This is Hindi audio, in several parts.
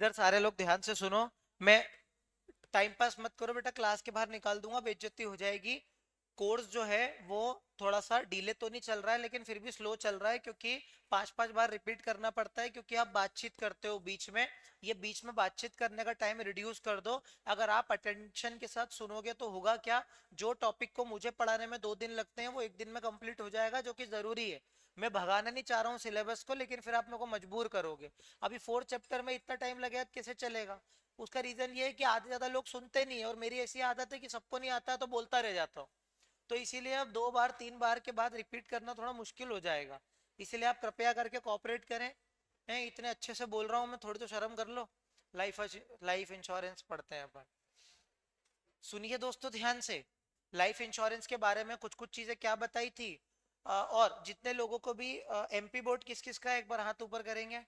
इधर सारे लोग ध्यान से सुनो। मैं टाइम पास मत करो बेटा, क्लास के बाहर निकाल दूंगा, बेइज्जती हो जाएगी। कोर्स जो है वो थोड़ा सा डिले तो नहीं चल रहा है, लेकिन फिर भी स्लो चल रहा है, क्योंकि 5-5 बार रिपीट करना पड़ता है, क्योंकि आप बातचीत करते हो बीच में। ये बीच में बातचीत करने का टाइम रिड्यूस कर दो। अगर आप अटेंशन के साथ सुनोगे तो होगा क्या, जो टॉपिक को मुझे पढ़ाने में 2 दिन लगते हैं वो 1 दिन में कंप्लीट हो जाएगा, जो कि जरूरी है। मैं भगाना नहीं चाह रहा हूँ सिलेबस को, लेकिन फिर आप मेरे को मजबूर करोगे। अभी 4th चैप्टर में इतना टाइम लगेगा तो कैसे चलेगा। उसका रीजन ये है कि आधे ज्यादा लोग सुनते नहीं है, और मेरी ऐसी आदत है कि सबको नहीं आता है तो बोलता रह जाता हूँ। तो इसीलिए अब 2 बार 3 बार के बाद रिपीट करना थोड़ा मुश्किल हो जाएगा। इसीलिए आप कृपया करके कोऑपरेट करें। मैं इतने अच्छे से बोल रहा हूँ, मैं थोड़ी तो शर्म कर लो। लाइफ लाइफ इंश्योरेंस पढ़ते हैं अपन। सुनिए दोस्तों ध्यान से। लाइफ इंश्योरेंस के बारे में कुछ कुछ चीजें क्या बताई थी। और जितने लोगों को भी एमपी बोर्ड किस किस का है, एक बार हाथ ऊपर करेंगे।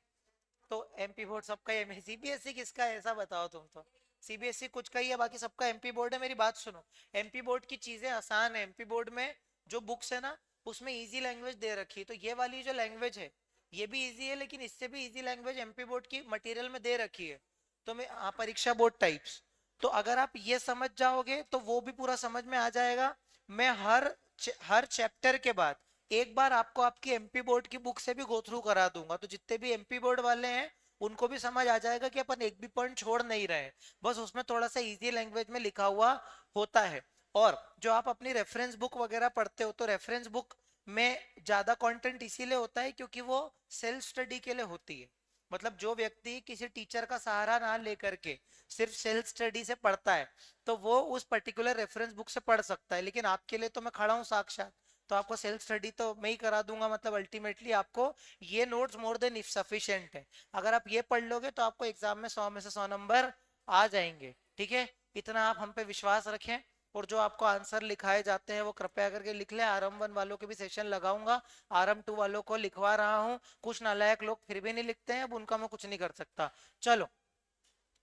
तो एमपी बोर्ड सबका ही है, सीबीएसई किसका है ऐसा बताओ तुम तो। सीबीएसई कुछ का ही है, बाकी सबका एमपी बोर्ड है। मेरी बात सुनो। एमपी बोर्ड की चीजें आसान है। एमपी बोर्ड में जो बुक्स है ना, उसमें इजी लैंग्वेज दे रखी है। तो ये वाली जो लैंग्वेज है ये भी इजी है, लेकिन इससे भी इजी लैंग्वेज एमपी बोर्ड की मटेरियल में दे रखी है। तो मैं परीक्षा बोर्ड टाइप्स। तो अगर आप ये समझ जाओगे तो वो भी पूरा समझ में आ जाएगा। मैं हर चैप्टर के बाद एक बार आपको आपकी एमपी बोर्ड की बुक से भी गो थ्रू करा दूंगा, तो जितने भी एमपी बोर्ड वाले हैं उनको भी समझ आ जाएगा कि अपन एक भी पॉइंट छोड़ नहीं रहे। बस उसमें थोड़ा सा इजी लैंग्वेज में लिखा हुआ होता है। और जो आप अपनी रेफरेंस बुक वगैरह पढ़ते हो, तो रेफरेंस बुक में ज्यादा कंटेंट इसीलिए होता है क्योंकि वो सेल्फ स्टडी के लिए होती है। मतलब जो व्यक्ति किसी टीचर का सहारा ना लेकर के सिर्फ सेल्फ स्टडी से पढ़ता है, तो वो उस पर्टिकुलर रेफरेंस बुक से पढ़ सकता है। लेकिन आपके लिए तो मैं खड़ा हूँ साक्षात, तो आपको सेल्फ स्टडी तो मैं ही करा दूंगा। मतलब अल्टीमेटली आपको ये notes more than if sufficient है। अगर आप ये पढ़ लोगे तो आपको एग्जाम में 100 में से 100 नंबर आ जाएंगे। ठीक है, इतना आप हम पे विश्वास रखें। और जो आपको आंसर लिखाए जाते हैं वो कृपया करके लिख ले। आरएम 1 वालों के भी सेशन लगाऊंगा, आरएम 2 वालों को लिखवा रहा हूँ। कुछ नालायक लोग फिर भी नहीं लिखते हैं, अब उनका मैं कुछ नहीं कर सकता। चलो,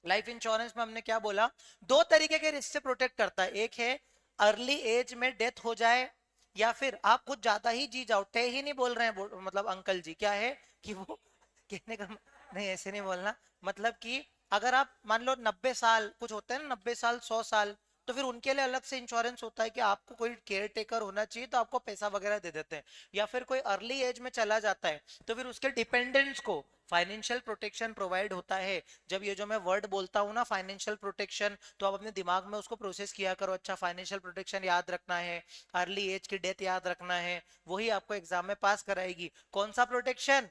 लाइफ इंश्योरेंस में हमने क्या बोला, 2 तरीके के रिस्क से प्रोटेक्ट करता है। एक है अर्ली एज में डेथ हो जाए, या फिर आप कुछ ज्यादा ही जी जाओ। टे ही नहीं बोल रहे हैं मतलब अंकल जी, क्या है कि वो कहने का नहीं, ऐसे नहीं बोलना। मतलब कि अगर आप मान लो 90 साल, कुछ होते हैं ना 90 साल 100 साल, तो फिर उनके लिए अलग से इंश्योरेंस होता है कि आपको कोई केयर टेकर होना चाहिए, तो आपको पैसा वगैरह दे देते हैं। या फिर कोई अर्ली एज में चला जाता है, तो फिर उसके डिपेंडेंट्स को फाइनेंशियल प्रोटेक्शन प्रोवाइड होता है। जब ये जो मैं वर्ड बोलता हूँ ना फाइनेंशियल प्रोटेक्शन, तो आप अपने दिमाग में उसको प्रोसेस किया करो। अच्छा, फाइनेंशियल प्रोटेक्शन याद रखना है, अर्ली एज की डेथ याद रखना है, वही आपको एग्जाम में पास कराएगी। कौन सा protection?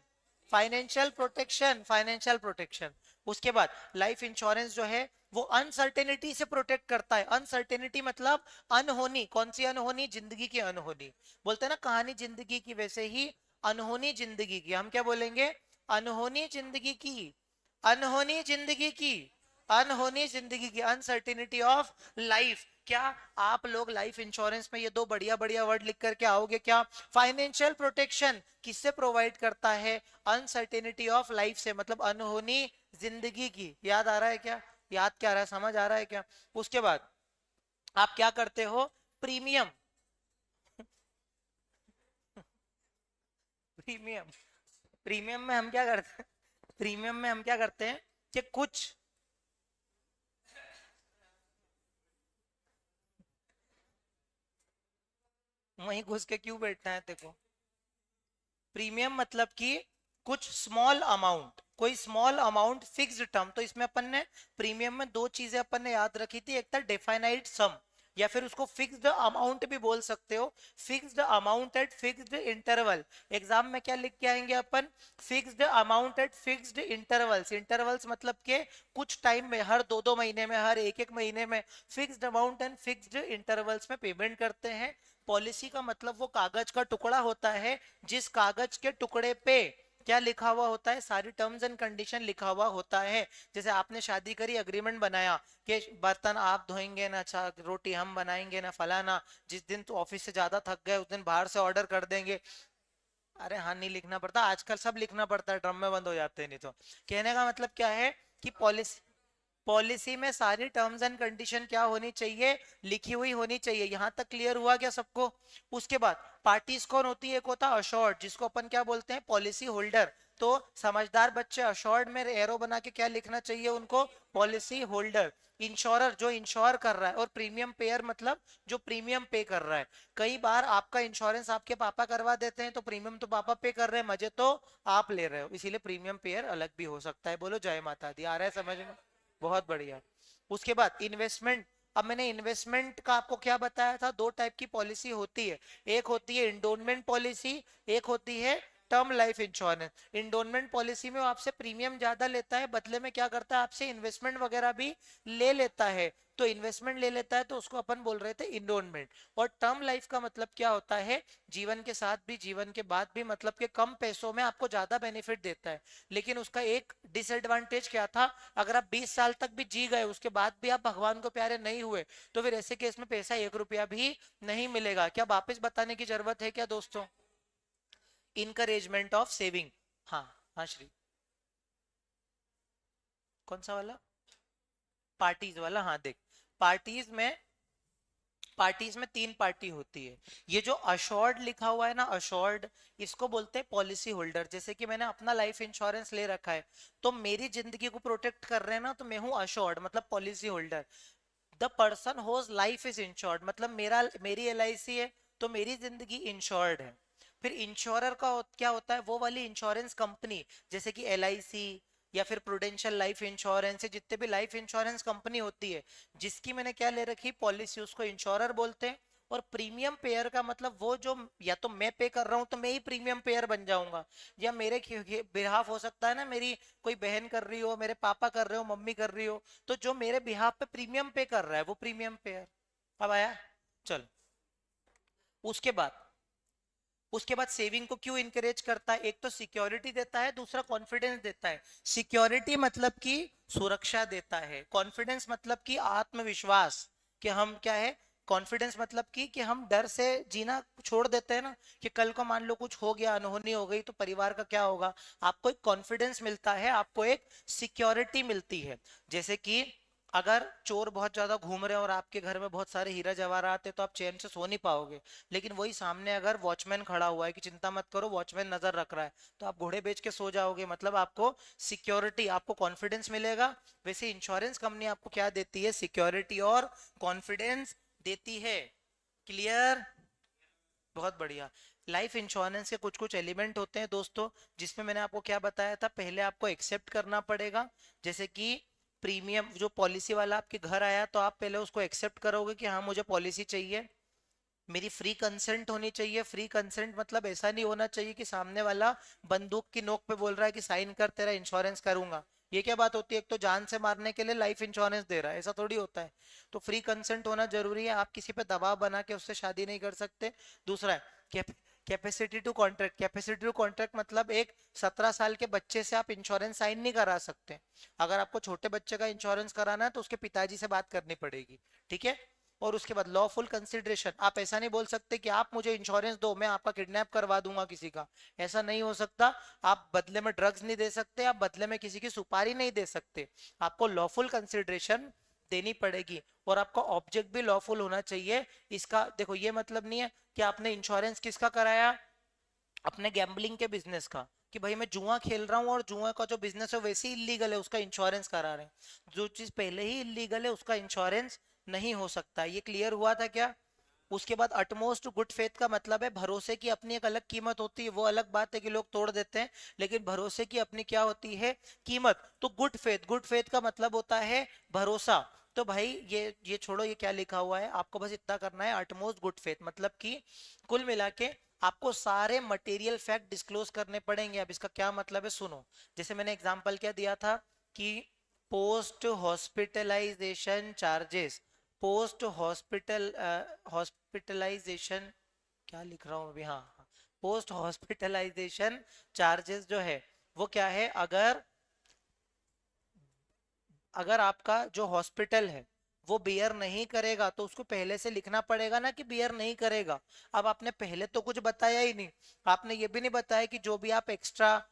Financial protection, financial protection. उसके बाद लाइफ इंश्योरेंस जो है वो अनसर्टेनिटी से प्रोटेक्ट करता है। अनसर्टेनिटी मतलब अनहोनी। कौन सी अनहोनी? जिंदगी की अनहोनी। बोलते हैं ना कहानी जिंदगी की, वैसे ही अनहोनी जिंदगी की। हम क्या बोलेंगे? अनहोनी जिंदगी की, अनहोनी जिंदगी की, अनहोनी जिंदगी की, अनसर्टिनिटी ऑफ लाइफ। क्या आप लोग लाइफ इंश्योरेंस में ये 2 बढ़िया बढ़िया वर्ड लिख करके आओगे क्या? फाइनेंशियल प्रोटेक्शन किससे प्रोवाइड करता है? अनसर्टिनिटी ऑफ लाइफ से, मतलब अनहोनी जिंदगी की। याद आ रहा है क्या? याद क्या आ रहा है, समझ आ रहा है क्या? उसके बाद आप क्या करते हो? प्रीमियम, प्रीमियम, प्रीमियम में हम क्या करते हैं? प्रीमियम में हम क्या करते हैं कि कुछ वहीं घुस के क्यों बैठना है देखो। प्रीमियम मतलब कि कुछ स्मॉल अमाउंट, कोई स्मॉल अमाउंट फिक्स्ड टर्म। तो इसमें अपन ने प्रीमियम में 2 चीजें अपन ने याद रखी थी। एक था डेफाइनाइट सम, या फिर उसको फिक्स्ड अमाउंट भी बोल सकते हो। Fixed amount at fixed interval. Exam में क्या लिख के आएंगे अपन? Fixed amount at fixed intervals. Intervals मतलब के कुछ टाइम में, हर 2-2 महीने में, हर एक महीने में fixed amount and fixed intervals में पेमेंट करते हैं। पॉलिसी का मतलब वो कागज का टुकड़ा होता है, जिस कागज के टुकड़े पे क्या लिखा हुआ होता है? सारी टर्म्स एंड कंडीशन लिखा हुआ होता है। जैसे आपने शादी करी, अग्रीमेंट बनाया कि बर्तन आप धोएंगे ना, अच्छा रोटी हम बनाएंगे ना, फलाना, जिस दिन तो ऑफिस से ज्यादा थक गए उस दिन बाहर से ऑर्डर कर देंगे। अरे हाँ, नहीं लिखना पड़ता आजकल, सब लिखना पड़ता है, ड्रम में बंद हो जाते हैं नहीं तो। कहने का मतलब क्या है कि पॉलिसी, पॉलिसी में सारी टर्म्स एंड कंडीशन क्या होनी चाहिए? लिखी हुई होनी चाहिए। यहां तक क्लियर हुआ क्या सबको? उसके बाद पार्टीज कौन होती है? एक होता है अश्योर्ड, जिसको अपन क्या बोलते हैं? Policy holder. तो समझदार बच्चे अशोर्ड में एरो बना के क्या लिखना चाहिए उनको, पॉलिसी होल्डर। इंश्योरर जो इंश्योर कर रहा है, और प्रीमियम पेयर मतलब जो प्रीमियम पे कर रहा है। कई बार आपका इंश्योरेंस आपके पापा करवा देते हैं तो प्रीमियम तो पापा पे कर रहे हैं, मजे तो आप ले रहे हो, इसीलिए प्रीमियम पेयर अलग भी हो सकता है। बोलो जय माता दी, आ रहा है समझ में? बहुत बढ़िया। उसके बाद इन्वेस्टमेंट। अब मैंने इन्वेस्टमेंट का आपको क्या बताया था, दो टाइप की पॉलिसी होती है। एक होती है इंडोनमेंट पॉलिसी, एक होती है टर्म लाइफ इंश्योरेंस। इंडोनमेंट पॉलिसी में वो आपसे प्रीमियम ज्यादा लेता है, बदले में क्या करता है, आपसे इन्वेस्टमेंट वगैरह भी ले लेता है। तो इन्वेस्टमेंट ले लेता है तो उसको अपन बोल रहे थे इंडोनमेंट। और टर्म लाइफ का मतलब क्या होता है, जीवन के साथ भी जीवन के बाद भी, मतलब कि कम पैसों में आपको ज्यादा बेनिफिट देता है। लेकिन उसका एक डिसएडवांटेज क्या था, अगर आप 20 साल तक भी जी गए, उसके बाद भी आप भगवान को प्यारे नहीं हुए, तो फिर ऐसे केस में पैसा 1 रुपया भी नहीं मिलेगा। क्या वापस बताने की जरूरत है क्या दोस्तों? Encouragement of saving. हाँ हाँ श्री, कौन सा वाला? पार्टीज वाला। हाँ देख, पार्टीज में पार्टीज में 3 पार्टी होती है। ये जो अशोर्ड लिखा हुआ है ना, अशोर्ड, इसको बोलते हैं पॉलिसी होल्डर। जैसे कि मैंने अपना लाइफ इंश्योरेंस ले रखा है, तो मेरी जिंदगी को प्रोटेक्ट कर रहे हैं ना, तो मैं हूं अशोर्ड, मतलब policy holder. The person whose life is insured, मतलब मेरी LIC है, तो मेरी जिंदगी इंश्योर्ड है। फिर इंश्योरर का क्या होता है, वो वाली इंश्योरेंस कंपनी, जैसे कि LIC या फिर प्रूडेंशियल लाइफ इंश्योरेंस, जितने भी लाइफ इंश्योरेंस कंपनी होती है, जिसकी मैंने क्या ले रखी पॉलिसी, उसको इंश्योरर बोलते हैं। और प्रीमियम पेयर का मतलब वो जो, या तो मैं पे कर रहा हूं तो मैं ही प्रीमियम पेयर बन जाऊंगा, या मेरे बिहाफ हो सकता है ना, मेरी कोई बहन कर रही हो, मेरे पापा कर रहे हो, मम्मी कर रही हो, तो जो मेरे बिहाफ पे प्रीमियम पे कर रहा है वो प्रीमियम पेयर। अब आया? चल, उसके बाद सेविंग को क्यों इंकरेज करता है, एक तो सिक्योरिटी देता है, दूसरा कॉन्फिडेंस देता है। सिक्योरिटी मतलब कि सुरक्षा देता है, कॉन्फिडेंस मतलब कि आत्मविश्वास, कि हम क्या है, कॉन्फिडेंस मतलब कि हम डर से जीना छोड़ देते हैं ना, कि कल को मान लो कुछ हो गया, अनहोनी हो गई, तो परिवार का क्या होगा। आपको एक कॉन्फिडेंस मिलता है, आपको एक सिक्योरिटी मिलती है। जैसे कि अगर चोर बहुत ज्यादा घूम रहे हैं और आपके घर में बहुत सारे हीरा जवाहरात है, तो आप चैन से सो नहीं पाओगे। लेकिन वही सामने अगर वॉचमैन खड़ा हुआ है कि चिंता मत करो, वॉचमैन नजर रख रहा है, तो आप घोड़े बेच के सो जाओगे। मतलब आपको सिक्योरिटी, आपको कॉन्फिडेंस मिलेगा। वैसे इंश्योरेंस कंपनी आपको क्या देती है, सिक्योरिटी और कॉन्फिडेंस देती है। क्लियर? बहुत बढ़िया। लाइफ इंश्योरेंस के कुछ कुछ एलिमेंट होते हैं दोस्तों, जिसमें मैंने आपको क्या बताया था, पहले आपको एक्सेप्ट करना पड़ेगा। जैसे कि प्रीमियम, जो पॉलिसी वाला आपके घर आया, तो आप पहले उसको एक्सेप्ट करोगे कि हाँ मुझे पॉलिसी चाहिए, मेरी फ्री कंसेंट होनी चाहिए। फ्री कंसेंट मतलब ऐसा नहीं होना चाहिए कि सामने वाला बंदूक की नोक पे बोल रहा है कि साइन कर, तेरा इंश्योरेंस करूंगा। ये क्या बात होती है, एक तो जान से मारने के लिए लाइफ इंश्योरेंस दे रहा है, ऐसा थोड़ी होता है। तो फ्री कंसेंट होना जरूरी है, आप किसी पे दबाव बना के उससे शादी नहीं कर सकते। दूसरा है capacity to contract. Capacity to contract मतलब एक 17 साल के बच्चे से आप इंश्योरेंस साइन नहीं करा सकते। अगर आपको छोटे बच्चे का इंश्योरेंस कराना है तो उसके पिताजी से बात करनी पड़ेगी, ठीक है। और उसके बाद लॉफुल कंसिडरेशन, आप ऐसा नहीं बोल सकते कि आप मुझे इंश्योरेंस दो, मैं आपका किडनैप करवा दूंगा किसी का, ऐसा नहीं हो सकता। आप बदले में ड्रग्स नहीं दे सकते, आप बदले में किसी की सुपारी नहीं दे सकते। आपको लॉफुल कंसिडरेशन देनी पड़ेगी, और आपका ऑब्जेक्ट भी लॉफुल होना चाहिए। इसका देखो, ये मतलब नहीं है कि आपने इंश्योरेंस किसका कराया, अपने गैम्बलिंग के बिजनेस का, कि भाई मैं जुआ खेल रहा हूँ और जुआ का जो बिजनेस है वैसे ही इलीगल है, उसका इंश्योरेंस करा रहे हैं। जो चीज पहले ही इलीगल है उसका इंश्योरेंस नहीं हो सकता। ये क्लियर हुआ था क्या? उसके बाद अटमोस्ट गुड फेथ का मतलब है भरोसे की अपनी एक अलग कीमत होती है। वो अलग बात है कि लोग तोड़ देते हैं, लेकिन भरोसे की अपनी क्या होती है, कीमत। तो गुड फेथ, गुड फेथ का मतलब होता है भरोसा। तो भाई ये छोड़ो, ये क्या लिखा हुआ है, आपको बस इतना करना है, अटमोस्ट गुड फेथ मतलब कि कुल मिला के आपको सारे मटेरियल फैक्ट डिस्क्लोज करने पड़ेंगे। अब इसका क्या मतलब है सुनो। जैसे मैंने एग्जांपल क्या दिया था कि post hospitalisation charges, post hospitalisation, क्या लिख रहा हूं अभी, हाँ, पोस्ट हॉस्पिटलाइजेशन चार्जेस जो है वो क्या है, अगर अगर आपका जो हॉस्पिटल है वो बियर नहीं करेगा, तो उसको पहले से लिखना पड़ेगा ना कि बियर नहीं करेगा। अब आपने पहले तो कुछ बताया ही नहीं, आपने ये भी नहीं बताया कि जो भी आप एक्स्ट्रा,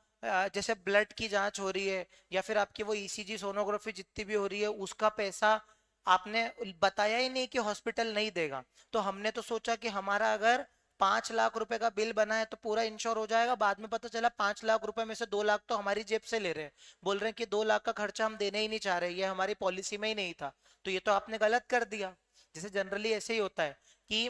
जैसे ब्लड की जांच हो रही है या फिर आपकी वो ECG सोनोग्राफी जितनी भी हो रही है, उसका पैसा आपने बताया ही नहीं कि हॉस्पिटल नहीं देगा। तो हमने तो सोचा कि हमारा अगर 5 लाख रुपए का बिल बना है तो पूरा इंश्योर हो जाएगा, बाद में पता चला 5 लाख रुपए में से 2 लाख तो हमारी जेब से ले रहे हैं, बोल रहे हैं कि 2 लाख का खर्चा हम देने ही नहीं चाह रहे, ये हमारी पॉलिसी में ही नहीं था, तो ये तो आपने गलत कर दिया। जैसे जनरली ऐसे ही होता है कि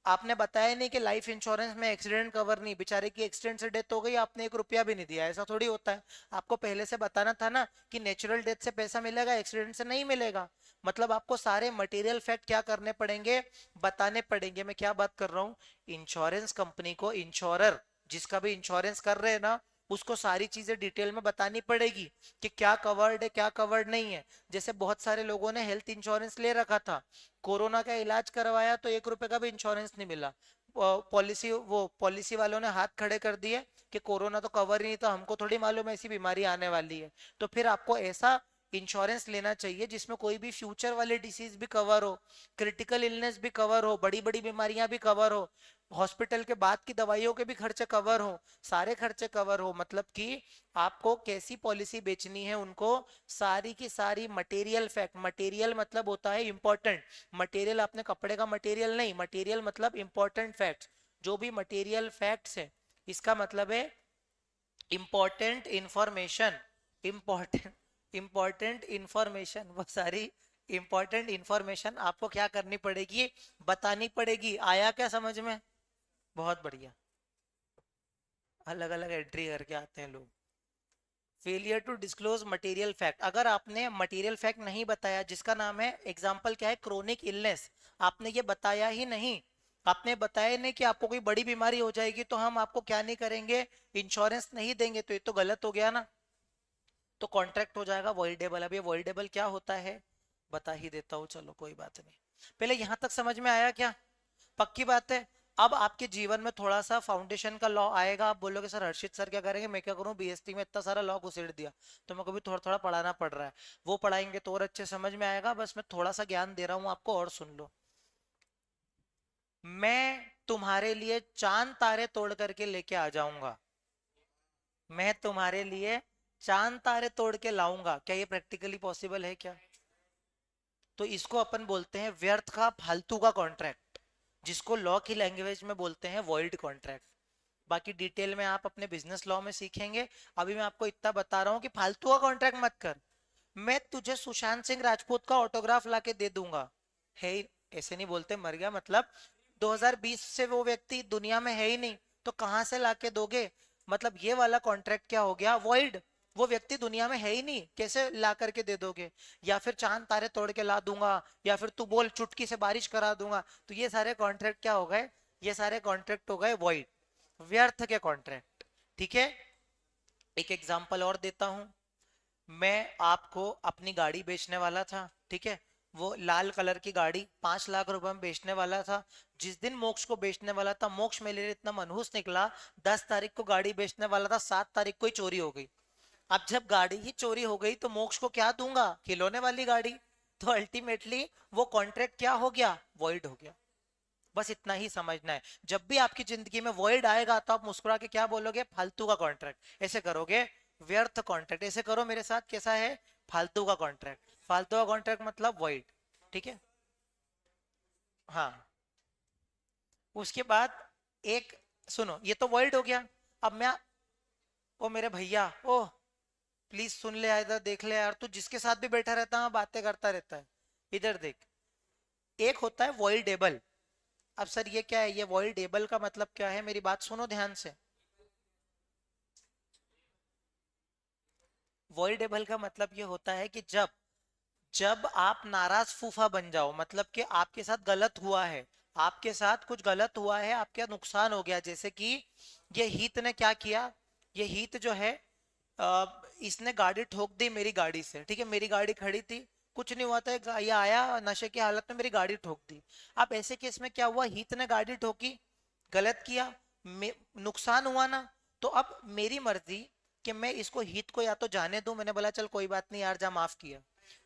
आपने बताया नहीं कि लाइफ इंश्योरेंस में एक्सीडेंट कवर नहीं, बेचारे की एक्सीडेंट से डेथ हो गई, आपने 1 रुपया भी नहीं दिया, ऐसा थोड़ी होता है। आपको पहले से बताना था ना कि नेचुरल डेथ से पैसा मिलेगा, एक्सीडेंट से नहीं मिलेगा। मतलब आपको सारे मटेरियल फैक्ट क्या करने पड़ेंगे, बताने पड़ेंगे। मैं क्या बात कर रहा हूँ, इंश्योरेंस कंपनी को, इंश्योरर जिसका भी इंश्योरेंस कर रहे हैं ना, उसको सारी चीजें डिटेल में बतानी पड़ेगी कि क्या कवर्ड है क्या कवर्ड नहीं है। जैसे बहुत सारे लोगों ने हेल्थ इंश्योरेंस ले रखा था, कोरोना का इलाज करवाया तो 1 रुपए का भी इंश्योरेंस नहीं मिला, पॉलिसी वालों ने हाथ खड़े कर दिए कि कोरोना तो कवर ही नहीं था, हमको थोड़ी मालूम है ऐसी बीमारी आने वाली है। तो फिर आपको ऐसा इंश्योरेंस लेना चाहिए जिसमें कोई भी फ्यूचर वाले डिसीज भी कवर हो, क्रिटिकल इलनेस भी कवर हो, बड़ी बड़ी बीमारियां भी कवर हो, हॉस्पिटल के बाद की दवाइयों के भी खर्चे कवर हो, सारे खर्चे कवर हो। मतलब कि आपको कैसी पॉलिसी बेचनी है उनको सारी की सारी मटेरियल फैक्ट, मटेरियल मतलब होता है इंपॉर्टेंट, मटेरियल आपने कपड़े का मटेरियल नहीं, मटेरियल मतलब इंपॉर्टेंट फैक्ट्स, जो भी मटेरियल फैक्ट्स है इसका मतलब है important information, important important information, वो सारी इंपॉर्टेंट इंफॉर्मेशन आपको क्या करनी पड़ेगी, बतानी पड़ेगी। आया क्या समझ में? बहुत बढ़िया, अलग अलग एंट्री करके आते हैं लोग। Failure to disclose material fact, अगर आपने मटेरियल फैक्ट नहीं बताया, जिसका नाम है, एग्जांपल क्या है, क्रोनिक इलनेस, आपने ये बताया ही नहीं, आपने बताया नहीं कि आपको कोई बड़ी बीमारी हो जाएगी तो हम आपको क्या नहीं करेंगे, इंश्योरेंस नहीं देंगे, तो ये तो गलत हो गया ना, तो कॉन्ट्रैक्ट हो जाएगा वॉइडेबल। अब ये वॉइडेबल क्या होता है बता ही देता हूँ, चलो कोई बात नहीं। पहले यहां तक समझ में आया क्या? पक्की बात है। अब आपके जीवन में थोड़ा सा फाउंडेशन का लॉ आएगा, आप बोलोगे सर हर्षित सर क्या करेंगे, मैं क्या करूं, बीएसटी में इतना सारा लॉ घुसेड़ दिया, तो मेरे को भी थोड़ा थोड़ा पढ़ाना पड़ रहा है, वो पढ़ाएंगे तो और अच्छे समझ में आएगा, बस मैं थोड़ा सा ज्ञान दे रहा हूं आपको, और सुन लो। मैं तुम्हारे लिए चांद तारे तोड़ करके लेके आ जाऊंगा, मैं तुम्हारे लिए चांद तारे तोड़ के लाऊंगा, क्या ये प्रैक्टिकली पॉसिबल है क्या? तो इसको अपन बोलते हैं व्यर्थ का, फालतू का कॉन्ट्रैक्ट, जिसको लॉ की लैंग्वेज में बोलते हैं वॉइड कॉन्ट्रैक्ट। बाकी डिटेल में आप अपने बिजनेस लॉ में सीखेंगे, अभी मैं आपको इतना बता रहा हूं कि फालतू का कॉन्ट्रैक्ट मत कर। मैं तुझे सुशांत सिंह राजपूत का ऑटोग्राफ लाके दे दूंगा, है ऐसे नहीं बोलते, मर गया मतलब 2020 से वो व्यक्ति दुनिया में है ही नहीं, तो कहां से लाके दोगे? मतलब ये वाला कॉन्ट्रैक्ट क्या हो गया, वॉइड। वो व्यक्ति दुनिया में है ही नहीं, कैसे ला करके दे दोगे? या फिर चांद तारे तोड़ के ला दूंगा, या फिर तू बोल चुटकी से बारिश करा दूंगा, तो ये सारे कॉन्ट्रैक्ट क्या हो गए, ये सारे कॉन्ट्रैक्ट हो गए वॉइड, व्यर्थ के कॉन्ट्रैक्ट। ठीक है, एक एग्जांपल और देता हूं। मैं आपको अपनी गाड़ी बेचने वाला था, ठीक है, वो लाल कलर की गाड़ी 5 लाख रुपए में बेचने वाला था। जिस दिन मोक्ष को बेचने वाला था, मोक्ष मेरे लिए इतना मनहूस निकला, 10 तारीख को गाड़ी बेचने वाला था, 7 तारीख को ही चोरी हो गई। अब जब गाड़ी ही चोरी हो गई तो मोक्ष को क्या दूंगा, खिलौने वाली गाड़ी, तो अल्टीमेटली वो कॉन्ट्रैक्ट क्या हो गया, वॉइड हो गया। बस इतना ही समझना है, जब भी आपकी जिंदगी में वॉइड आएगा तो आप मुस्कुरा के क्या बोलोगे, फालतू का कॉन्ट्रैक्ट, ऐसे करोगे, व्यर्थ कॉन्ट्रैक्ट, ऐसे करो मेरे साथ, कैसा है, फालतू का कॉन्ट्रैक्ट, फालतू का कॉन्ट्रैक्ट मतलब वॉइड। ठीक है, हाँ। उसके बाद एक, सुनो, ये तो वॉइड हो गया। अब मैं, ओ मेरे भैया, ओ प्लीज सुन ले, इधर देख ले यार, तू जिसके साथ भी बैठा रहता है बातें करता रहता है, इधर देख। एक होता है वॉइडेबल। अब सर ये क्या है, ये वॉइडेबल का मतलब क्या है, मेरी बात सुनो ध्यान से। वॉइडेबल का मतलब ये होता है कि जब जब आप नाराज फूफा बन जाओ, मतलब कि आपके साथ गलत हुआ है, आपके साथ कुछ गलत हुआ है, आपका नुकसान हो गया, जैसे कि ये हीत ने क्या किया, ये हीत जो है, इसने गाड़ी ठोक दी मेरी गाड़ी से, ठीक है, मेरी गाड़ी खड़ी थी, कुछ नहीं हुआ था, ये आया नशे की हालत में मेरी गाड़ी ठोक दी। अब ऐसे केस में क्या हुआ, हीत ने गाड़ी ठोकी, गलत किया, नुकसान हुआ ना, तो अब मेरी मर्जी कि मैं इसको हीत को या तो जाने दूं, मैंने बोला चल कोई बात नहीं यार जा माफ किया,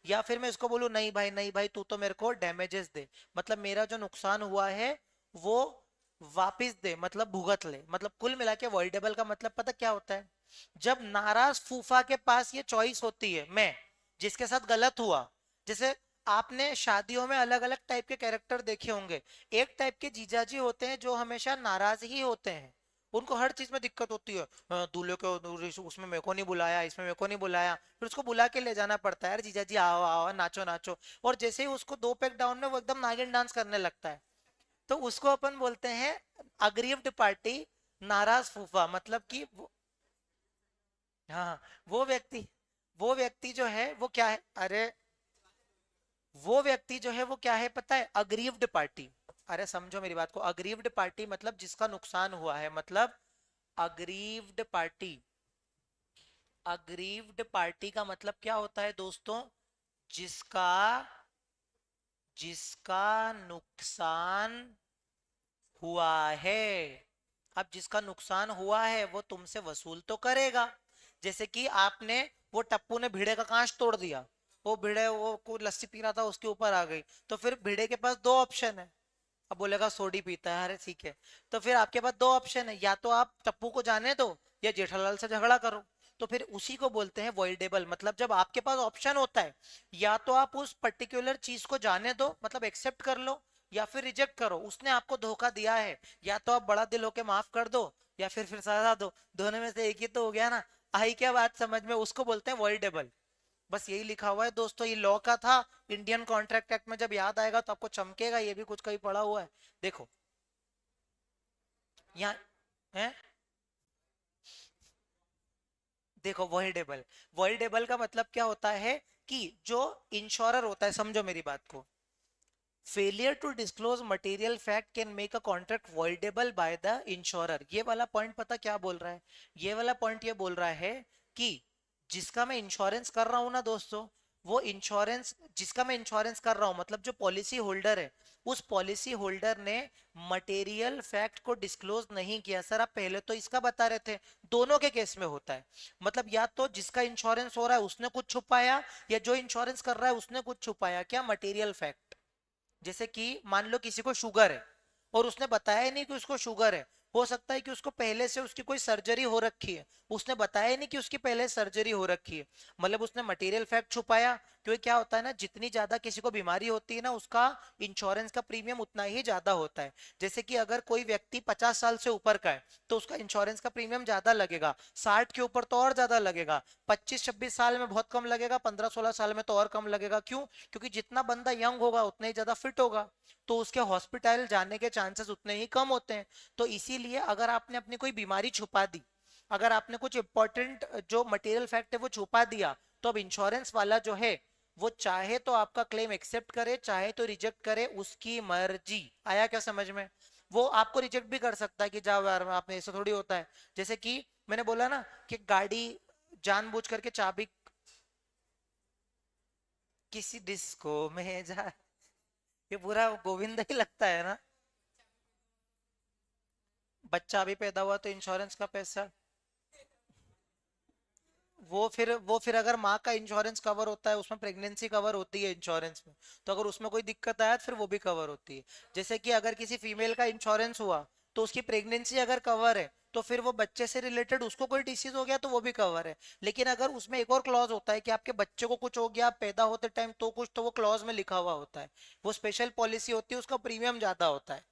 या फिर मैं इसको बोलूं नहीं भाई, नहीं भाई, तू तो मेरे को डैमेजेस दे, मतलब मेरा जो नुकसान हुआ है वो वापिस दे, मतलब भुगत ले। मतलब कुल मिला के वॉइडेबल का मतलब पता क्या होता है, जब नाराज फूफा के पास ये चॉइस होती है, मैं जिसके साथ गलत हुआ, जैसे आपने शादियों में अलग अलग टाइप के कैरेक्टर देखे होंगे। एक टाइप के जीजाजी होते हैं जो हमेशा नाराज ही होते हैं, उनको हर चीज में दिक्कत होती है। दूल्हे को उसमें मेरे को नहीं बुलाया, इसमें मेरे को नहीं बुलाया, फिर उसको बुला के ले जाना पड़ता है, अरे जीजाजी आओ आओ नाचो नाचो। और जैसे ही उसको दो पैक डाउन में वो एकदम नागिन डांस करने लगता है, तो उसको अपन बोलते हैं अग्रीव्ड पार्टी, नाराज फूफा। मतलब कि हाँ, वो व्यक्ति जो है वो क्या है, अरे वो व्यक्ति जो है वो क्या है पता है, अग्रीव्ड पार्टी। अरे समझो मेरी बात को, अग्रीव्ड पार्टी मतलब जिसका नुकसान हुआ है, मतलब अग्रीव्ड पार्टी। अग्रीव्ड पार्टी का मतलब क्या होता है दोस्तों, जिसका जिसका नुकसान हुआ है। अब जिसका नुकसान हुआ है वो तुमसे वसूल तो करेगा। जैसे कि आपने, वो टप्पू ने भिड़े का कांच तोड़ दिया, वो भिड़े वो को लस्सी पी रहा था उसके ऊपर आ गई, तो फिर भिड़े के पास दो ऑप्शन है। अब बोलेगा सोडी पीता है, अरे ठीक है, तो फिर आपके पास दो ऑप्शन है, या तो आप टप्पू को जाने दो या जेठालाल से झगड़ा करो। तो फिर उसी को बोलते हैं वॉइडेबल, मतलब जब आपके पास ऑप्शन होता है, या तो आप उस पर्टिकुलर चीज को जाने दो, मतलब एक्सेप्ट कर लो, या फिर रिजेक्ट करो, उसने आपको धोखा दिया है, या तो आप बड़ा दिल होके माफ कर दो, या फिर सजा दो, दोनों में से एक ही तो हो गया ना। आई क्या बात समझ में, उसको बोलते हैं वॉइडेबल। बस यही लिखा हुआ है दोस्तों, ये लॉ का था। इंडियन कॉन्ट्रैक्ट एक्ट में जब याद आएगा तो आपको चमकेगा, ये भी कुछ कहीं पड़ा हुआ है। देखो यहाँ है, देखो वॉइडेबल। वॉइडेबल का मतलब क्या होता है कि जो इंश्योरर होता है, समझो मेरी बात को, failure to disclose material fact can make a contract voidable by the insurer. ये वाला पॉइंट पता क्या बोल रहा है, ये वाला पॉइंट ये बोल रहा है कि जिसका मैं इंश्योरेंस कर रहा हूं ना दोस्तों, वो इंश्योरेंस, जिसका मैं इंश्योरेंस कर रहा हूं, मतलब जो पॉलिसी होल्डर है, उस पॉलिसी होल्डर ने मटेरियल फैक्ट को डिस्क्लोज नहीं किया। सर आप पहले तो इसका बता रहे थे, दोनों के केस में होता है। मतलब या तो जिसका इंश्योरेंस हो रहा है उसने कुछ छुपाया, या जो इंश्योरेंस कर रहा है उसने कुछ छुपाया, क्या, मटेरियल फैक्ट। जैसे कि मान लो किसी को शुगर है और उसने बताया ही नहीं कि उसको शुगर है, हो सकता है कि उसको पहले से उसकी कोई सर्जरी हो रखी है, उसने बताया ही नहीं कि उसकी पहले सर्जरी हो रखी है, मतलब उसने मटेरियल फैक्ट छुपाया। क्योंकि क्या होता है ना, जितनी ज्यादा किसी को बीमारी होती है ना, उसका इंश्योरेंस का प्रीमियम उतना ही ज्यादा होता है। जैसे कि अगर कोई व्यक्ति 50 साल से ऊपर का है तो उसका इंश्योरेंस का प्रीमियम ज्यादा लगेगा, 60 के ऊपर तो और ज्यादा लगेगा, 25-26 साल में बहुत कम लगेगा, 15-16 साल में तो और कम लगेगा। क्यों? क्योंकि जितना बंदा यंग होगा उतना ही ज्यादा फिट होगा, तो उसके हॉस्पिटल जाने के चांसेस उतने ही कम होते हैं। तो इसीलिए अगर आपने अपनी कोई बीमारी छुपा दी, अगर आपने कुछ इंपॉर्टेंट जो मटेरियल फैक्ट है वो छुपा दिया, तो अब इंश्योरेंस वाला जो है वो चाहे तो आपका क्लेम एक्सेप्ट करे, चाहे तो रिजेक्ट करे, उसकी मर्जी। आया क्या समझ में? वो आपको रिजेक्ट भी कर सकता है कि जाओ यार, आपने, ऐसा थोड़ी होता है। जैसे कि मैंने बोला ना कि गाड़ी जानबूझ करके चाबी किसी डिस्को में जा, ये पूरा गोविंदा ही लगता है ना। बच्चा अभी पैदा हुआ तो इंश्योरेंस का पैसा, वो फिर अगर माँ का इंश्योरेंस कवर होता है, उसमें प्रेगनेंसी कवर होती है इंश्योरेंस में, तो अगर उसमें कोई दिक्कत आया तो फिर वो भी कवर होती है। जैसे कि अगर किसी फीमेल का इंश्योरेंस हुआ तो उसकी प्रेगनेंसी अगर कवर है, तो फिर वो बच्चे से रिलेटेड उसको कोई डिसीज हो गया तो वो भी कवर है। लेकिन अगर उसमें एक और क्लॉज होता है कि आपके बच्चे को कुछ हो गया पैदा होते टाइम तो कुछ, तो वो क्लॉज में लिखा हुआ होता है, वो स्पेशल पॉलिसी होती है, उसका प्रीमियम ज्यादा होता है।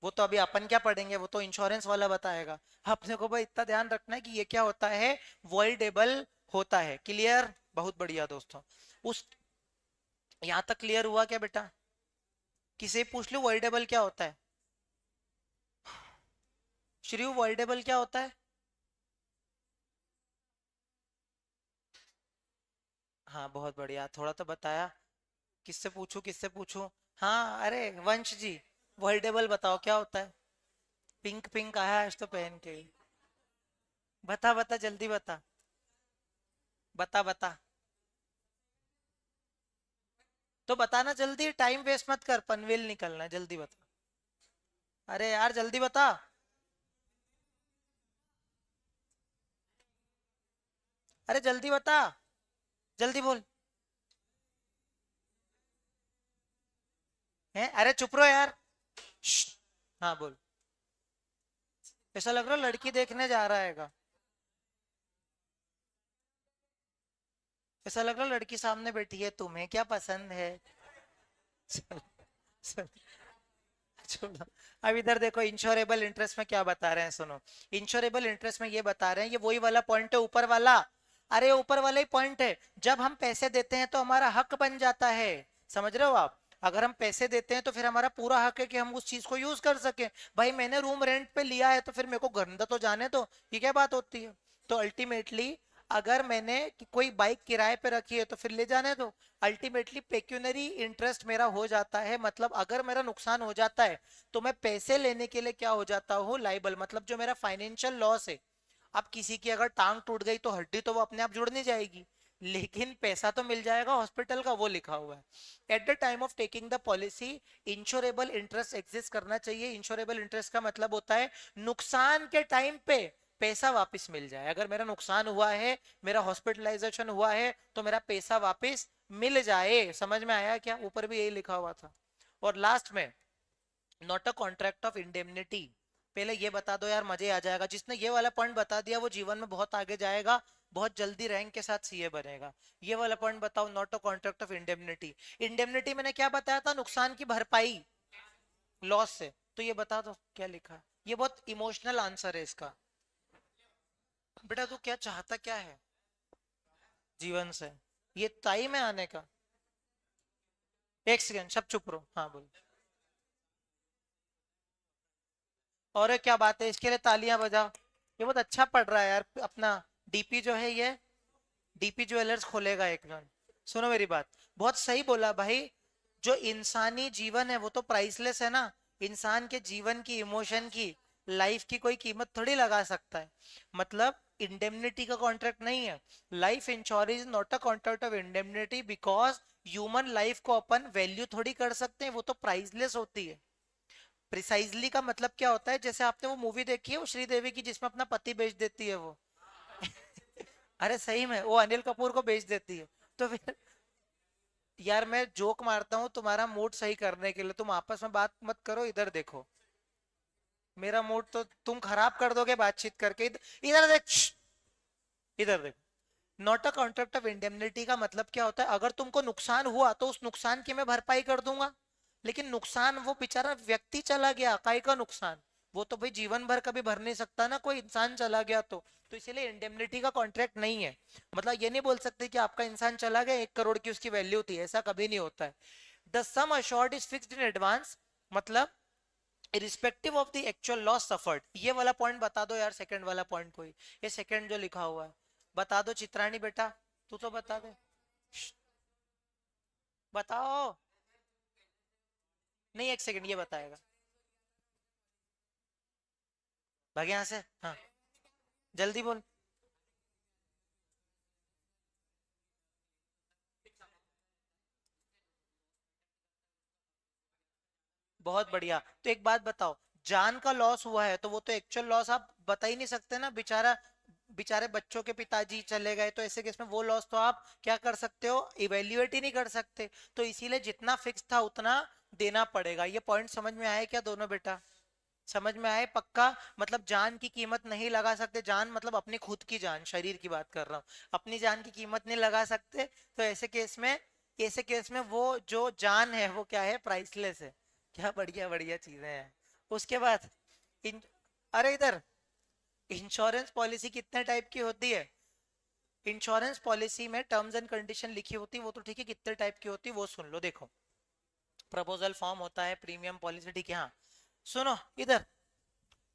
वो तो अभी अपन क्या पढ़ेंगे, वो तो इंश्योरेंस वाला बताएगा। अपने को भाई इतना ध्यान रखना है कि ये क्या होता है, वॉइडेबल होता है। क्लियर? बहुत बढ़िया दोस्तों। उस यहां तक क्लियर हुआ क्या बेटा? किसे पूछ लो वॉइडेबल क्या होता है। श्री वॉइडेबल क्या होता है? हाँ बहुत बढ़िया, थोड़ा तो बताया। किससे पूछूं किससे पूछूं? हाँ अरे वंश जी, वॉइडेबल बताओ क्या होता है। पिंक पिंक आया है आज तो पहन के। बता बता जल्दी बता, बता बता। तो बताना जल्दी, टाइम वेस्ट मत कर, पनवेल निकलना है, जल्दी बता। अरे यार जल्दी बता। अरे जल्दी बता, जल्दी बोल। है, अरे चुप रहो यार। श्श्श। हाँ बोल। ऐसा लग रहा है लड़की देखने जा रहा है। ऐसा लग रहा है लड़की सामने बैठी है, तुम्हें क्या पसंद है? चल, चल, छोड़ो। अब इधर देखो इंश्योरेबल इंटरेस्ट में क्या बता रहे हैं, सुनो। इंश्योरेबल इंटरेस्ट में ये बता रहे हैं, ये वही वाला पॉइंट है ऊपर वाला। अरे ऊपर वाला ही पॉइंट है। जब हम पैसे देते हैं तो हमारा हक बन जाता है। समझ रहे हो आप? अगर हम पैसे देते हैं तो फिर हमारा पूरा हक है कि हम उस चीज को यूज कर सके। भाई मैंने रूम रेंट पे लिया है तो फिर मेरे को गंदा तो जाने दो, ये क्या बात होती है? तो अल्टीमेटली अगर मैंने कोई बाइक किराए पे रखी है तो फिर ले जाने दो। अल्टीमेटली पेक्यूनरी इंटरेस्ट मेरा हो जाता है, मतलब अगर मेरा नुकसान हो जाता है तो मैं पैसे लेने के लिए क्या हो जाता हूँ, लाइबल, मतलब जो मेरा फाइनेंशियल लॉस है। अब किसी की अगर टांग टूट गई तो हड्डी तो वो अपने आप जुड़ नहीं जाएगी, लेकिन पैसा तो मिल जाएगा हॉस्पिटल का, वो लिखा हुआ है। At the time of taking the policy insurable interest exist करना चाहिए। इंश्योरेबल इंटरेस्ट का मतलब होता है नुकसान के टाइम पे पैसा वापस मिल जाए। अगर मेरा नुकसान हुआ है, मेरा हॉस्पिटलाइजेशन हुआ है, तो मेरा पैसा वापस मिल जाए। समझ में आया क्या? ऊपर भी यही लिखा हुआ था। और लास्ट में not a contract of indemnity. पहले ये बता दो यार, मजे आ जाएगा। जिसने ये वाला पॉइंट बता दिया वो जीवन में बहुत आगे जाएगा, बहुत जल्दी रैंक के साथ सीए बनेगा। ये वाला पॉइंट बताओ, not a contract of indemnity. Indemnity मैंने क्या बताया था? नुकसान की भरपाई, लॉस से। तो ये बता दो क्या लिखा है। ये बहुत इमोशनल आंसर है इसका। बेटा तू क्या चाहता क्या है जीवन से? ये टाइम है आने का। एक सेकेंड, सब चुप रहो। हाँ बोल। और क्या बात है, इसके लिए तालियां बजाओ। ये बहुत अच्छा पढ़ रहा है यार अपना। डीपी जो है ये, डीपी ज्वेलर्स खोलेगा एक जन। सुनो मेरी बात, बहुत सही बोला भाई। जो इंसानी जीवन है वो तो प्राइसलेस है ना। इंसान के जीवन की, इमोशन की, लाइफ की कोई कीमत थोड़ी लगा सकता है। मतलब इंडेमनिटी का कॉन्ट्रैक्ट नहीं है। Life insurance is not a contract of indemnity, because human life को अपन वैल्यू थोड़ी कर सकते हैं, वो तो प्राइसलेस होती है। प्रिसाइजली का मतलब क्या होता है? जैसे आपने वो मूवी देखी है वो श्रीदेवी की, जिसमें अपना पति बेच देती है वो। अरे सही में वो अनिल कपूर को बेच देती है। तो फिर यार मैं जोक मारता हूँ तुम्हारा मूड सही करने के लिए, तुम आपस में बात मत करो, इधर देखो। मेरा मूड तो तुम खराब कर दोगे बातचीत करके। इधर देख, इधर देखो। Not a contract of indemnity का मतलब क्या होता है? अगर तुमको नुकसान हुआ तो उस नुकसान की मैं भरपाई कर दूंगा। लेकिन नुकसान वो बेचारा व्यक्ति चला गया, काय का नुकसान? वो तो भाई जीवन भर कभी भर नहीं सकता ना, कोई इंसान चला गया तो इसीलिए इंडेमनिटी का कॉन्ट्रैक्ट नहीं है। मतलब ये नहीं बोल सकते कि आपका इंसान चला गया, 1 करोड़ की उसकी वैल्यू थी, ऐसा कभी नहीं होता है। The sum assured is fixed in advance, मतलब irrespective of the actual loss suffered. ये वाला पॉइंट बता दो यार, सेकंड वाला पॉइंट कोई, ये सेकंड जो लिखा हुआ है बता दो। चित्रानी बेटा तू तो बता दे। श्श्श, बताओ। नहीं, एक सेकंड, ये बताएगा। भाग यहाँ से, हाँ जल्दी बोल। बहुत बढ़िया। तो एक बात बताओ, जान का लॉस हुआ है तो वो तो एक्चुअल लॉस आप बता ही नहीं सकते ना। बेचारा, बेचारे बच्चों के पिताजी चले गए, तो ऐसे केस में वो लॉस तो आप क्या कर सकते हो, इवेल्युएट ही नहीं कर सकते। तो इसीलिए जितना फिक्स था उतना देना पड़ेगा। ये पॉइंट समझ में आए क्या दोनों बेटा? समझ में आए पक्का? मतलब जान की कीमत नहीं लगा सकते। जान मतलब अपनी खुद की जान, शरीर की बात कर रहा हूँ। अपनी जान की कीमत नहीं लगा सकते। तो ऐसे केस में, ऐसे केस में वो जो जान है वो क्या है, प्राइसलेस है। क्या बढ़िया बढ़िया चीजें हैं। उसके बाद इन, अरे इधर, इंश्योरेंस पॉलिसी कितने टाइप की होती है? इंश्योरेंस पॉलिसी में टर्म्स एंड कंडीशन लिखी होती है, वो तो ठीक है। कितने टाइप की होती है वो सुन लो। देखो, प्रपोजल फॉर्म होता है, प्रीमियम पॉलिसी, ठीक है। हाँ सुनो इधर,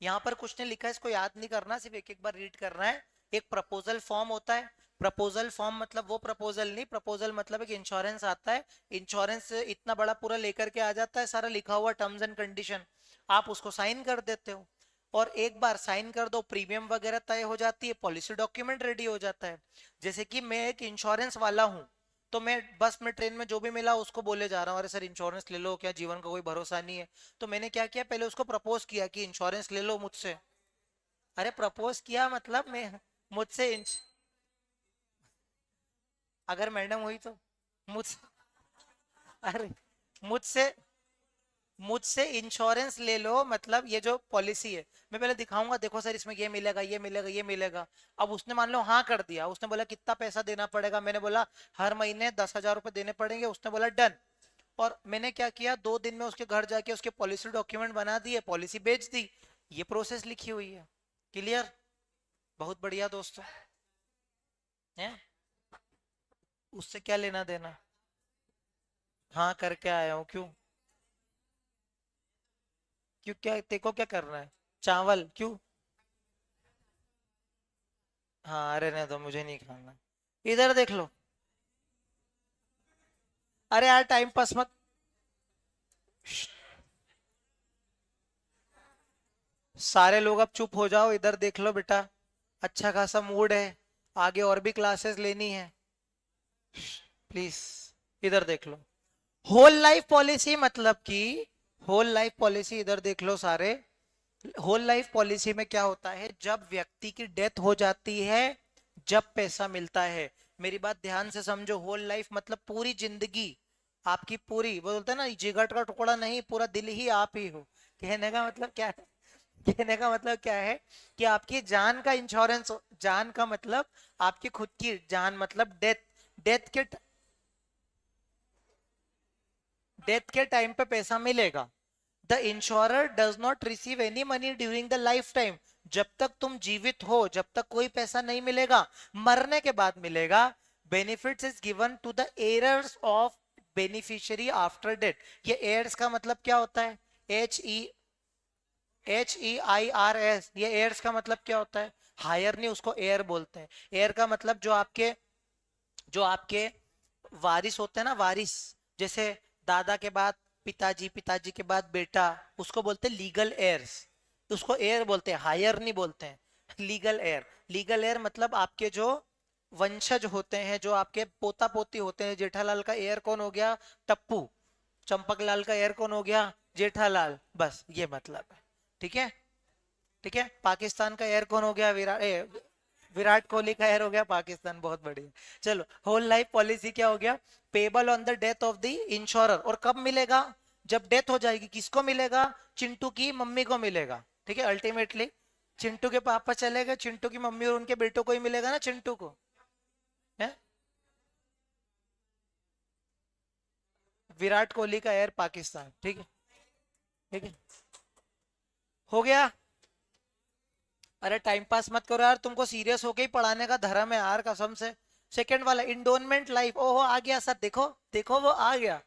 यहाँ पर कुछ नहीं लिखा है, इसको याद नहीं करना, सिर्फ एक एक बार रीड करना है। एक प्रपोजल फॉर्म होता है। प्रपोजल फॉर्म मतलब वो प्रपोजल नहीं, प्रपोजल मतलब एक इंश्योरेंस आता है। इंश्योरेंस इतना बड़ा पूरा लेकर के आ जाता है, सारा लिखा हुआ टर्म्स एंड कंडीशन। आप उसको साइन कर देते हो, और एक बार साइन कर दो, प्रीमियम वगैरह तय हो जाती है, पॉलिसी डॉक्यूमेंट रेडी हो जाता है। जैसे कि मैं एक इंश्योरेंस वाला हूँ, तो मैं बस में, ट्रेन में जो भी मिला उसको बोले जा रहा हूँ, अरे सर इंश्योरेंस ले लो, क्या जीवन का कोई भरोसा नहीं है? तो मैंने क्या किया, पहले उसको प्रपोज किया कि इंश्योरेंस ले लो मुझसे। अरे प्रपोज किया मतलब मैं, मुझसे अगर मैडम हुई तो मुझसे, अरे मुझसे, मुझसे इंश्योरेंस ले लो, मतलब ये जो पॉलिसी है, मैं पहले दिखाऊंगा, देखो सर इसमें ये मिलेगा, ये मिलेगा, ये मिलेगा। अब उसने मान लो हाँ कर दिया, उसने बोला कितना पैसा देना पड़ेगा, मैंने बोला हर महीने 10,000 रुपए देने पड़ेंगे, उसने बोला डन। और मैंने क्या किया, 2 दिन में उसके घर जाके उसके पॉलिसी डॉक्यूमेंट बना दिए, पॉलिसी बेच दी। ये प्रोसेस लिखी हुई है। क्लियर? बहुत बढ़िया दोस्तों। है? उससे क्या लेना देना? हाँ, करके आया हूँ। क्यों? क्यों, क्या देखो क्या करना है? चावल क्यों? हाँ, रहने दो, मुझे नहीं खाना। इधर देख लो। अरे यार, टाइम पास मत। श्श्श, सारे लोग अब चुप हो जाओ, इधर देख लो बेटा। अच्छा खासा मूड है, आगे और भी क्लासेस लेनी है। प्लीज, इधर देख लो। होल लाइफ पॉलिसी मतलब कि, होल लाइफ पॉलिसी इधर देख लो सारे। होल लाइफ पॉलिसी में क्या होता है, जब व्यक्ति की डेथ हो जाती है, जब पैसा मिलता है। मेरी बात ध्यान से समझो, होल लाइफ मतलब पूरी जिंदगी आपकी, पूरी, वो बोलते हैं ना, जिगर का टुकड़ा नहीं, पूरा दिल ही आप ही हो। कहने का मतलब क्या है? कहने का मतलब क्या है कि आपकी जान का इंश्योरेंस। जान का मतलब आपकी खुद की जान, मतलब डेथ। डेथ के डेथ के टाइम पे पैसा मिलेगा। The insurer does not receive any money during the life time. जब तक तुम जीवित हो, जब तक कोई पैसा नहीं मिलेगा, मरने के बाद मिलेगा। Benefits is given to the heirs of beneficiary after death. ये एयर्स का मतलब क्या होता है? HEIRS, ये एयर्स का मतलब क्या होता है? हायर नहीं, उसको एयर बोलते हैं। एयर का मतलब जो आपके वारिस होते हैं ना, वारिस। जैसे दादा के बाद पिताजी, पिताजी के बाद बेटा, उसको बोलते हैं लीगल एयर्स। उसको एयर बोलते हैं, हायर नहीं बोलते हैं। Legal air. लीगल एयर मतलब आपके जो वंशज होते हैं, जो आपके पोता पोती होते हैं। जेठालाल का एयर कौन हो गया? टप्पू। चंपकलाल का एयर कौन हो गया? जेठालाल। बस ये मतलब है। ठीक है? ठीक है। पाकिस्तान का एयर कौन हो गया? विराट कोहली का एयर हो गया पाकिस्तान। बहुत बढ़िया। चलो, होल लाइफ पॉलिसी क्या हो गया? Payable on the death of the insurer. और कब मिलेगा? जब डेथ हो जाएगी। किसको मिलेगा? चिंटू की मम्मी को मिलेगा। ठीक है, अल्टीमेटली चिंटू के पापा चले गए, चिंटू की मम्मी और उनके बेटों को ही मिलेगा ना, चिंटू को। है? विराट कोहली का एयर पाकिस्तान। ठीक है? ठीक है, हो गया। अरे टाइम पास मत करो यार, तुमको सीरियस होके ही पढ़ाने का धर्म है यार, कसम से। सेकंड वाला इंडोनमेंट लाइफ, ओहो आ गया सर, देखो देखो वो आ गया।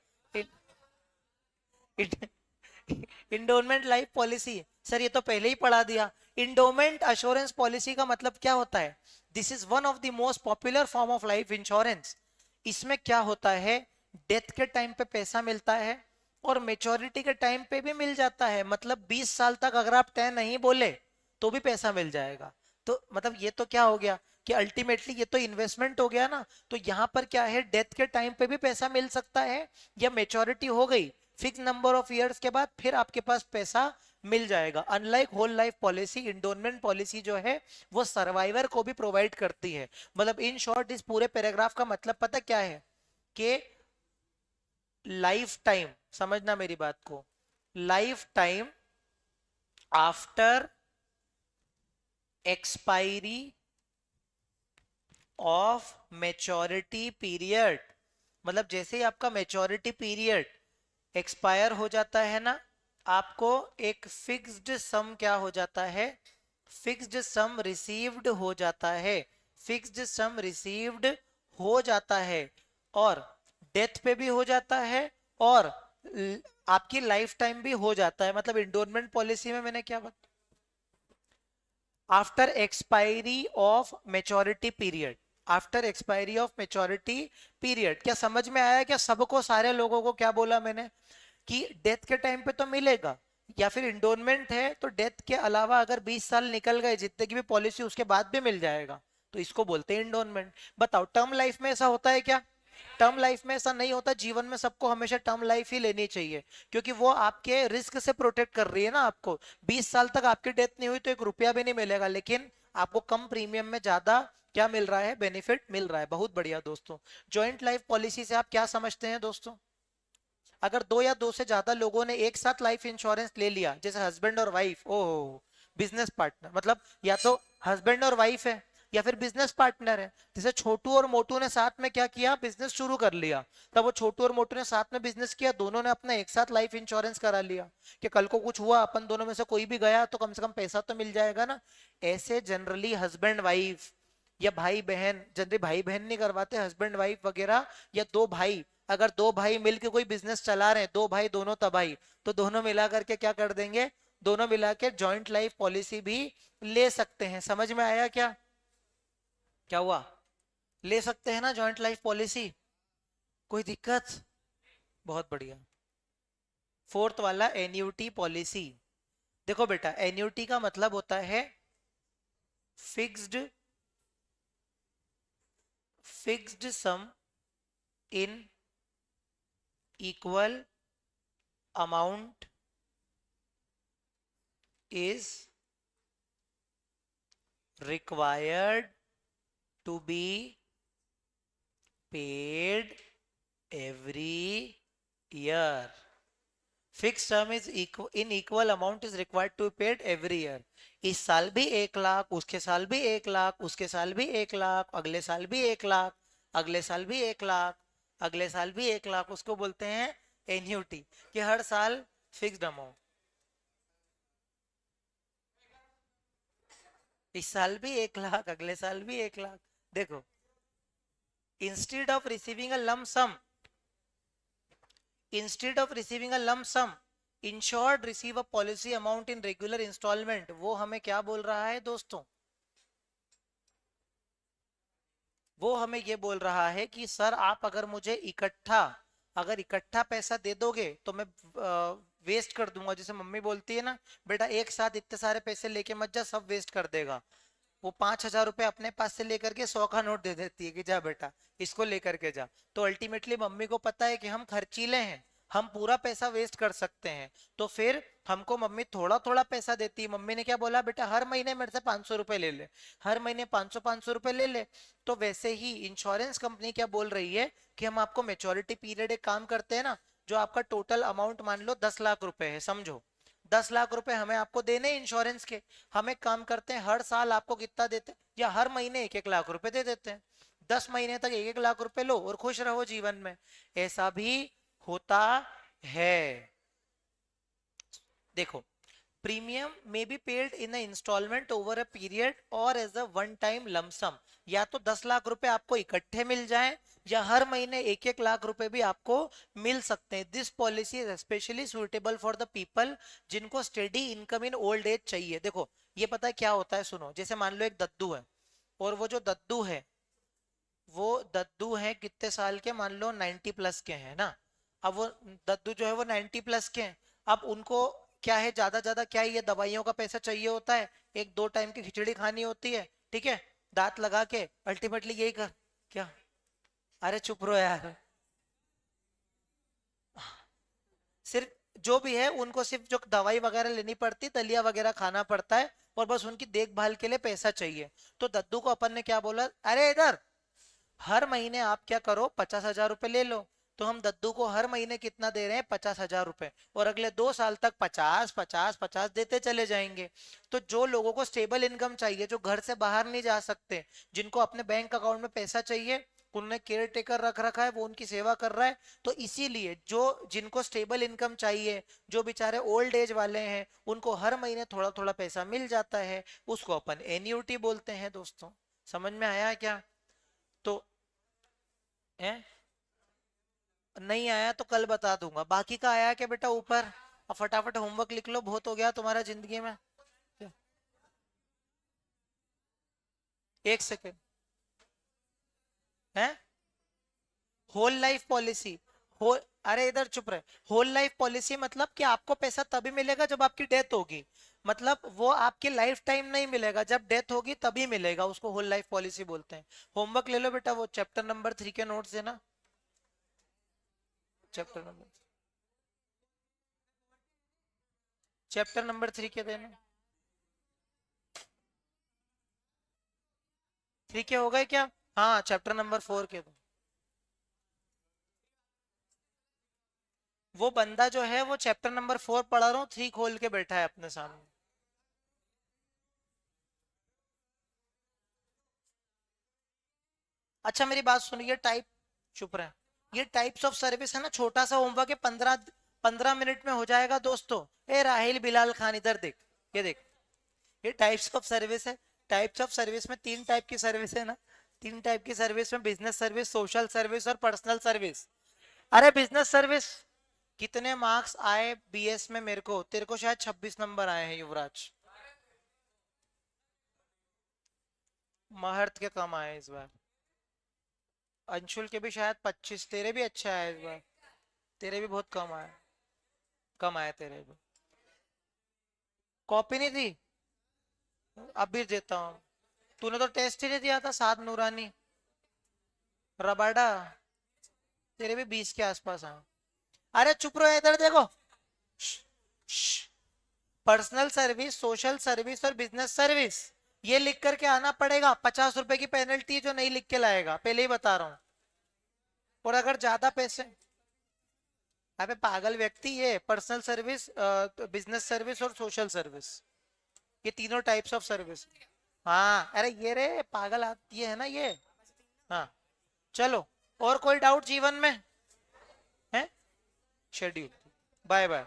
इंडोनमेंट लाइफ पॉलिसी। सर ये तो पहले ही पढ़ा दिया। इंडोमेंट अश्योरेंस पॉलिसी का मतलब क्या होता है? This is one of the most popular form of life insurance. इसमें क्या होता है? डेथ के टाइम पे पैसा मिलता है, और मेच्योरिटी के टाइम पे भी मिल जाता है। मतलब 20 साल तक अगर आप तय नहीं बोले तो भी पैसा मिल जाएगा। तो मतलब ये तो क्या हो गया कि अल्टीमेटली ये तो इन्वेस्टमेंट हो गया ना। तो यहाँ पर क्या है, डेथ के टाइम पे भी पैसा मिल सकता है, या मेच्योरिटी हो गई फिक्स नंबर ऑफ इयर्स के बाद, फिर आपके पास पैसा मिल जाएगा। Unlike whole life policy, endowment policy जो है वो सर्वाइवर को भी प्रोवाइड करती है। मतलब इन शॉर्ट इस पूरे पैराग्राफ का मतलब पता क्या है? कि लाइफ टाइम, समझना मेरी बात को, life time after expiry of maturity period. मतलब जैसे ही आपका मेच्योरिटी पीरियड एक्सपायर हो जाता है ना, आपको एक फिक्स्ड सम क्या हो जाता है? फिक्स्ड सम रिसीव्ड हो जाता है। फिक्स्ड सम रिसीव्ड हो जाता है, और डेथ पे भी हो जाता है, और आपकी लाइफ टाइम भी हो जाता है। मतलब इंडोनमेंट पॉलिसी में मैंने क्या बताया? After expiry of maturity period. After expiry of maturity period. क्या समझ में आया क्या सबको, सारे लोगों को क्या बोला मैंने? कि डेथ के टाइम पे तो मिलेगा, या फिर इंडोनमेंट है तो डेथ के अलावा अगर 20 साल निकल गए जितने की भी पॉलिसी, उसके बाद भी मिल जाएगा। तो इसको बोलते हैं इंडोनमेंट। बताओ, टर्म लाइफ में ऐसा होता है क्या? टर्म लाइफ में ऐसा नहीं होता। जीवन में सबको हमेशा टर्म लाइफ ही लेनी चाहिए, क्योंकि वो आपके रिस्क से प्रोटेक्ट कर रही है ना आपको। 20 साल तक आपकी डेथ नहीं हुई तो 1 रुपया भी नहीं मिलेगा, लेकिन आपको कम प्रीमियम में ज्यादा क्या मिल रहा है? बेनिफिट मिल रहा है। बहुत बढ़िया दोस्तों। ज्वाइंट लाइफ पॉलिसी से आप क्या समझते हैं दोस्तों? अगर दो या दो से ज्यादा लोगों ने एक साथ लाइफ इंश्योरेंस ले लिया, जैसे हस्बैंड और वाइफ, ओ बिजनेस पार्टनर, मतलब या तो हस्बैंड और वाइफ है, या फिर बिजनेस पार्टनर है। जैसे छोटू और मोटू ने साथ में क्या किया, बिजनेस शुरू कर लिया। तब वो छोटू और मोटू ने साथ में बिजनेस किया, दोनों ने अपना एक साथ लाइफ इंश्योरेंस करा लिया कि कल को कुछ हुआ, अपन दोनों में से कोई भी गया तो कम से कम पैसा तो मिल जाएगा ना। ऐसे जनरली हस्बैंड वाइफ या भाई बहन, जनरली भाई बहन नहीं करवाते, हस्बैंड वाइफ वगैरह, या दो भाई, अगर दो भाई मिलके कोई बिजनेस चला रहे हैं, दो भाई दोनों तबाही, तो दोनों मिला करके क्या कर देंगे, दोनों मिला के जॉइंट लाइफ पॉलिसी भी ले सकते हैं। समझ में आया क्या, क्या हुआ, ले सकते हैं ना जॉइंट लाइफ पॉलिसी, कोई दिक्कत? बहुत बढ़िया। फोर्थ वाला एन्यूटी पॉलिसी। देखो बेटा, एन्यूटी का मतलब होता है fixed fixed sum in equal amount is required to be paid every year. Fixed sum is in equal amount is required to be paid every year. इस साल भी 1 लाख, उसके साल भी 1 लाख, उसके साल भी 1 लाख, अगले साल भी 1 लाख, अगले साल भी 1 लाख, अगले साल भी 1 लाख, उसको बोलते हैं एन्यूटी, कि हर साल फिक्स्ड अमाउंट। इस साल भी 1 लाख, अगले साल भी 1 लाख। देखो, instead of receiving a lump sum, instead of receiving a lump sum, insured receive a policy amount in regular instalment. वो हमें क्या बोल रहा है दोस्तों, वो हमें ये बोल रहा है कि सर आप अगर मुझे इकट्ठा, अगर इकट्ठा पैसा दे दोगे तो मैं वेस्ट कर दूंगा। जैसे मम्मी बोलती है ना, बेटा एक साथ इतने सारे पैसे लेके मत जा, सब वेस्ट कर देगा। वो 5,000 रुपए अपने पास से लेकर के 100 का नोट दे देती है कि जा बेटा इसको लेकर के जा। तो अल्टीमेटली मम्मी को पता है कि हम खर्चीले हैं, हम पूरा पैसा वेस्ट कर सकते हैं, तो फिर हमको मम्मी थोड़ा थोड़ा पैसा देती है। मम्मी ने क्या बोला, बेटा हर महीने मेरे से 500 रुपए ले ले, हर महीने 500 500 रुपए ले ले। तो वैसे ही इंश्योरेंस कंपनी क्या बोल रही है कि हम आपको मेच्योरिटी पीरियड, एक काम करते हैं ना, जो आपका टोटल अमाउंट मान लो 10 लाख रुपए है, समझो 10 लाख रुपए हमें आपको देने इंश्योरेंस के, हम एक काम करते हैं हर साल आपको कितना देते हैं, या हर महीने 1 1 लाख रुपए दे देते हैं, 10 महीने तक 1 1 लाख रुपए लो और खुश रहो जीवन में। ऐसा भी होता है। देखो, प्रीमियम में be paid in instalment over a period और as a one time lumpsum. या तो 10 लाख रुपए आपको इकट्ठे मिल जाएं, या हर महीने 1 1 लाख रुपए भी आपको मिल सकते हैं। This policy is specially suitable for the people जिनको steady income in old age चाहिए। देखो, ये पता है क्या होता है, सुनो, जैसे मान लो एक दद्दू है, और वो जो दद्दू है, वो दद्दू है कितने साल के, मान लो 90 प्लस के हैं ना। अब वो दद्दू जो है वो 90 प्लस के हैं। अब उनको क्या है, ज्यादा क्या है, ये दवाइयों का पैसा चाहिए होता है, एक दो टाइम की खिचड़ी खानी होती है, ठीक है, दांत लगा के, अल्टीमेटली यही कर, क्या, अरे चुप रहो यार। सिर्फ जो भी है उनको सिर्फ जो दवाई वगैरह लेनी पड़ती, दलिया वगैरह खाना पड़ता है, और बस उनकी देखभाल के लिए पैसा चाहिए। तो दद्दू को अपन ने क्या बोला, अरे इधर हर महीने आप क्या करो, 50,000 रुपए ले लो। तो हम दद्दू को हर महीने कितना दे रहे हैं, 50,000 रुपए, और अगले 2 साल तक 50 50 50 देते चले जाएंगे। तो जो लोगों को स्टेबल इनकम चाहिए, जो घर से बाहर नहीं जा सकते, जिनको अपने बैंक अकाउंट में पैसा चाहिए, उन्होंने केयर टेकर रख रखा है, वो उनकी सेवा कर रहा है। तो इसीलिए जो जिनको स्टेबल इनकम चाहिए, जो बेचारे ओल्ड एज वाले हैं, उनको हर महीने थोड़ा थोड़ा पैसा मिल जाता है, उसको अपन एन्यूटी बोलते हैं दोस्तों। समझ में आया क्या? तो है, नहीं आया तो कल बता दूंगा। बाकी का आया क्या बेटा ऊपर? अब फटाफट होमवर्क लिख लो, बहुत हो गया तुम्हारा जिंदगी में। एक सेकेंड है, होल लाइफ पॉलिसी, हो, अरे इधर चुप रहे। होल लाइफ पॉलिसी मतलब कि आपको पैसा तभी मिलेगा जब आपकी डेथ होगी, मतलब वो आपकी लाइफ टाइम नहीं मिलेगा, जब डेथ होगी तभी मिलेगा, उसको होल लाइफ पॉलिसी बोलते हैं। होमवर्क ले लो बेटा, वो चैप्टर नंबर 3 के नोट्स देना, चैप्टर नंबर, चैप्टर नंबर 3 के देना। 3 के हो गए क्या? हाँ, चैप्टर नंबर 4 के दो। वो बंदा जो है वो चैप्टर नंबर 4 पढ़ा रहा हूँ, 3 खोल के बैठा है अपने सामने। अच्छा मेरी बात सुनिए, टाइप, चुप रहे, ये टाइप्स ऑफ सर्विस है ना, छोटा सा होमवर्क है, 15 15 मिनट में हो जाएगा दोस्तों। ए राहिल बिलाल खान इधर देख, ये देख, ये टाइप्स ऑफ सर्विस है। टाइप्स ऑफ सर्विस में तीन टाइप की सर्विस है ना, तीन टाइप की सर्विस में, बिजनेस सर्विस, सोशल सर्विस और पर्सनल सर्विस। अरे बिजनेस सर्विस, कितने मार्क्स आए बीएस में मेरे को, तेरे को शायद 26 नंबर आए हैं युवराज। महर्त के कम आए इस बार। अंशुल के भी शायद 25, तेरे भी अच्छा है इस बार। तेरे भी बहुत कम आए, कम आए तेरे भी। कॉपी नहीं दी, अब भी देता हूँ। तूने तो टेस्ट ही नहीं दिया था, साद नूरानी, रबाडा, तेरे भी 20 के आसपास आए। अरे चुप रहो, इधर देखो। पर्सनल सर्विस, सोशल सर्विस और बिजनेस सर्विस, ये लिख करके आना पड़ेगा। 50 रुपए की पेनल्टी जो नहीं लिख के लाएगा, पहले ही बता रहा हूँ। और अगर ज्यादा पैसे, अबे पागल व्यक्ति, ये पर्सनल सर्विस, बिजनेस सर्विस और सोशल सर्विस, ये तीनों टाइप्स ऑफ सर्विस। हाँ अरे ये रे पागल, ये है ना ये। हाँ चलो, और कोई डाउट जीवन में है? Schedule, bye bye.